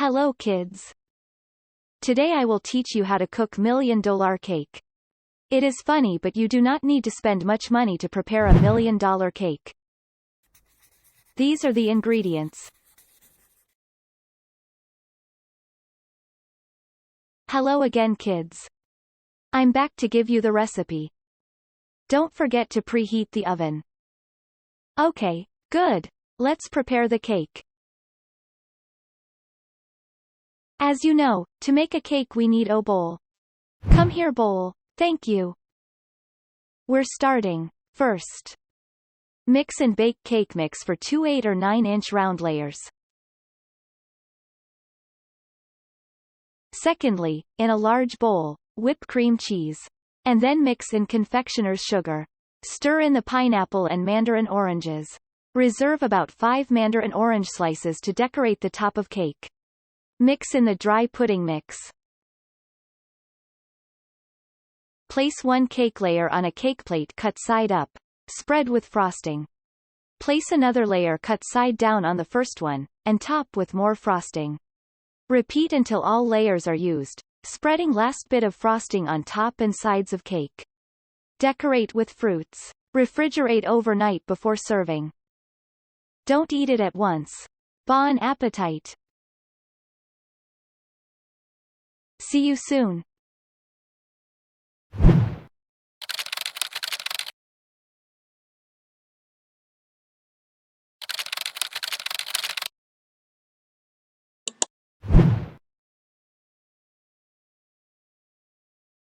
Hello kids. Today I will teach you how to cook $1,000,000 cake. It is funny, but you do not need to spend much money to prepare a $1,000,000 cake. These are the ingredients. Hello again kids. I'm back to give you the recipe. Don't forget to preheat the oven. Okay, good. Let's prepare the cake. As you know, to make a cake we need a bowl. Come here bowl, thank you. We're starting. First, mix and bake cake mix for 2 8 or 9-inch round layers. Secondly, in a large bowl, whip cream cheese. And then mix in confectioner's sugar. Stir in the pineapple and mandarin oranges. Reserve about 5 mandarin orange slices to decorate the top of cake. Mix in the dry pudding mix. Place one cake layer on a cake plate cut side up. Spread with frosting. Place another layer cut side down on the first one, and top with more frosting. Repeat until all layers are used, spreading last bit of frosting on top and sides of cake. Decorate with fruits. Refrigerate overnight before serving. Don't eat it at once. Bon appétit! See you soon.